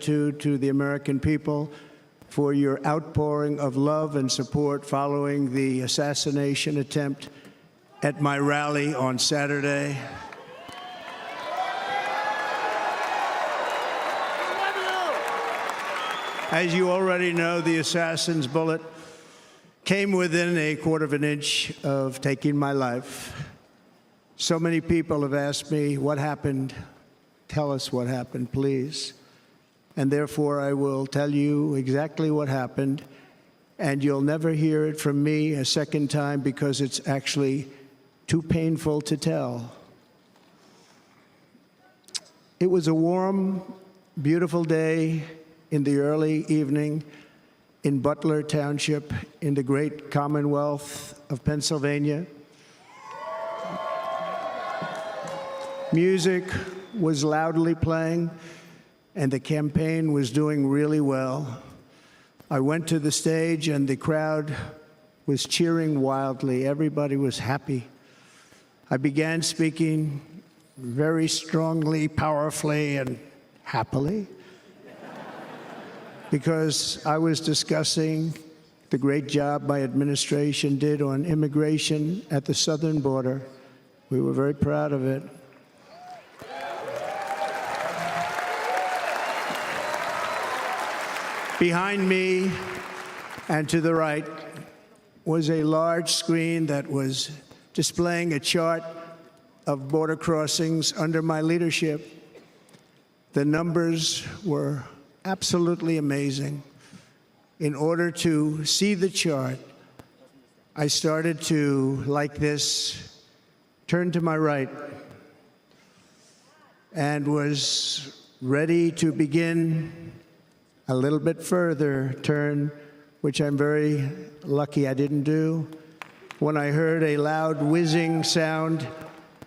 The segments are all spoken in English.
to the American people for your outpouring of love and support following the assassination attempt at my rally on Saturday. As you already know, the assassin's bullet came within a quarter of an inch of taking my life. So many people have asked me, what happened? Tell us what happened, please. And therefore, I will tell you exactly what happened, and you'll never hear it from me a second time because it's actually too painful to tell. It was a warm, beautiful day in the early evening in Butler Township in the great Commonwealth of Pennsylvania. Music was loudly playing, and the campaign was doing really well. I went to the stage, and the crowd was cheering wildly. Everybody was happy. I began speaking very strongly, powerfully, and happily, because I was discussing the great job my administration did on immigration at the southern border. We were very proud of it. Behind me and to the right was a large screen that was displaying a chart of border crossings under my leadership. The numbers were absolutely amazing. In order to see the chart, I started to, like this, turn to my right and was ready to begin a little bit further turn, which I'm very lucky I didn't do, when I heard a loud whizzing sound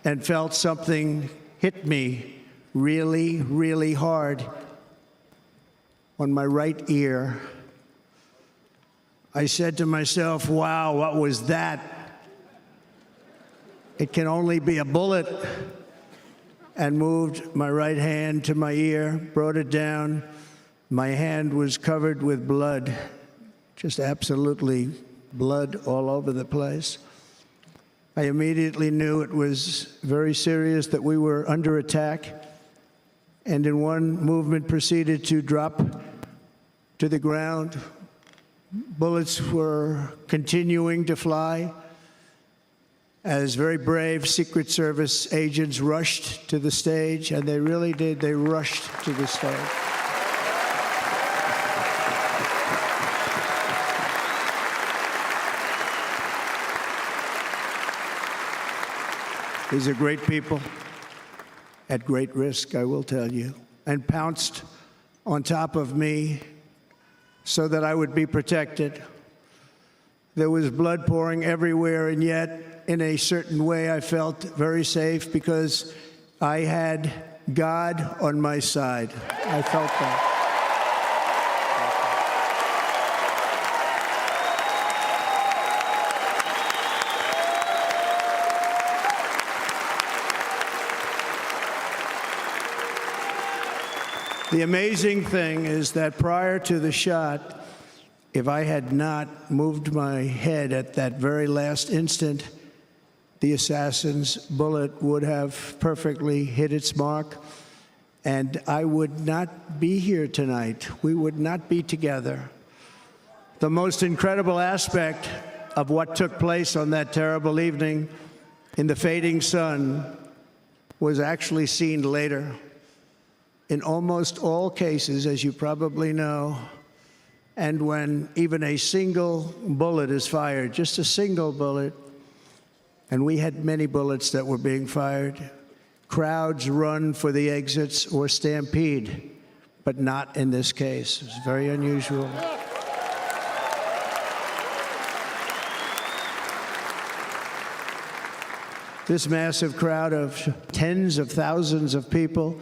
and felt something hit me really, really hard on my right ear. I said to myself, wow, what was that? It can only be a bullet. And moved my right hand to my ear, brought it down. My hand was covered with blood, just absolutely blood all over the place. I immediately knew it was very serious, that we were under attack, and in one movement proceeded to drop to the ground. Bullets were continuing to fly as very brave Secret Service agents rushed to the stage, and they really did. They rushed to the stage. These are great people, at great risk, I will tell you, and pounced on top of me so that I would be protected. There was blood pouring everywhere, and yet, in a certain way, I felt very safe because I had God on my side. I felt that. The amazing thing is that prior to the shot, if I had not moved my head at that very last instant, the assassin's bullet would have perfectly hit its mark, and I would not be here tonight. We would not be together. The most incredible aspect of what took place on that terrible evening in the fading sun was actually seen later. In almost all cases, as you probably know, and when even a single bullet is fired, just a single bullet, and we had many bullets that were being fired, crowds run for the exits or stampede, but not in this case. It's very unusual. This massive crowd of tens of thousands of people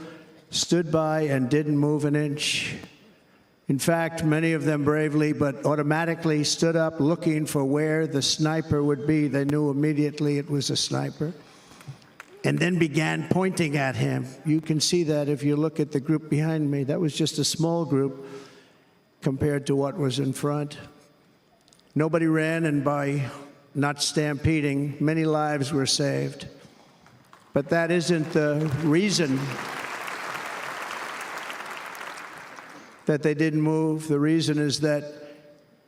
stood by and didn't move an inch. In fact, many of them bravely but automatically stood up looking for where the sniper would be. They knew immediately it was a sniper. and then began pointing at him. You can see that if you look at the group behind me. That was just a small group compared to what was in front. Nobody ran, and by not stampeding, many lives were saved. But that isn't the reason that they didn't move. The reason is that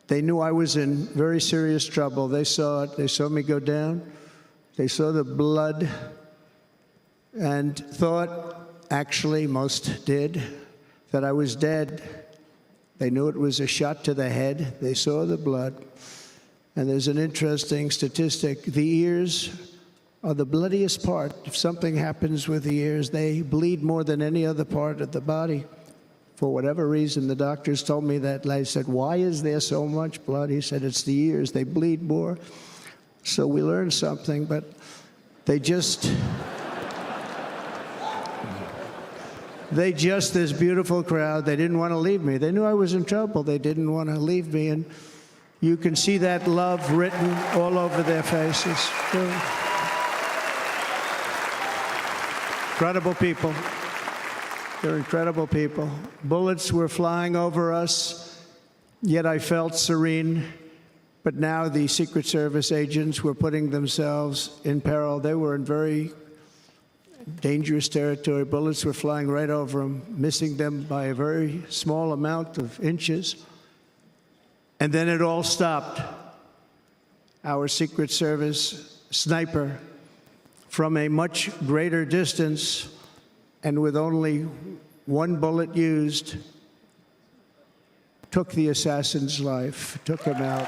they knew I was in very serious trouble. They saw it. They saw me go down. They saw the blood and thought, actually, most did, that I was dead. They knew it was a shot to the head. They saw the blood. And there's an interesting statistic. The ears are the bloodiest part. If something happens with the ears, they bleed more than any other part of the body. For whatever reason, the doctors told me that. I said, why is there so much blood? He said, it's the ears. They bleed more. So we learned something, but they just, this beautiful crowd, they didn't want to leave me. They knew I was in trouble. They didn't want to leave me. And you can see that love written all over their faces. Incredible people. They're incredible people. Bullets were flying over us, yet I felt serene. But now the Secret Service agents were putting themselves in peril. They were in very dangerous territory. Bullets were flying right over them, missing them by a very small amount of inches. And then it all stopped. Our Secret Service sniper, from a much greater distance and with only one bullet used, took the assassin's life, took him out.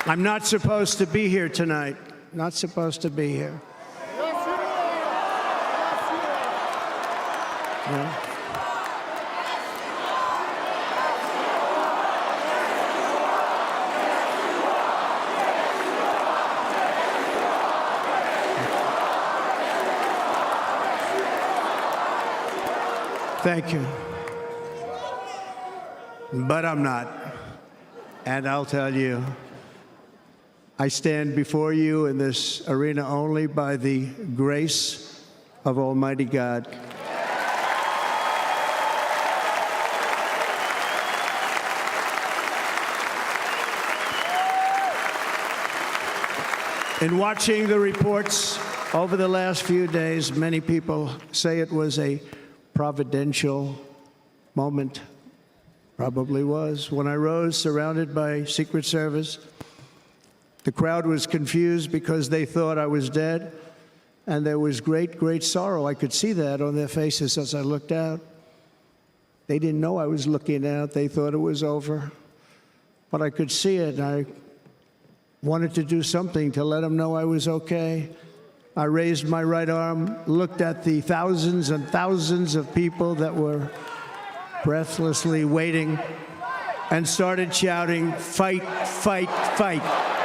I'm not supposed to be here tonight. Not supposed to be here. Yeah. Thank you. But I'm not. And I'll tell you, I stand before you in this arena only by the grace of Almighty God. In watching the reports over the last few days, many people say it was a providential moment. Probably was. When I rose, surrounded by Secret Service, the crowd was confused because they thought I was dead, and there was great, great sorrow. I could see that on their faces as I looked out. They didn't know I was looking out. They thought it was over. But I could see it, and I wanted to do something to let them know I was okay. I raised my right arm, looked at the thousands and thousands of people that were breathlessly waiting, and started shouting, "Fight, fight, fight."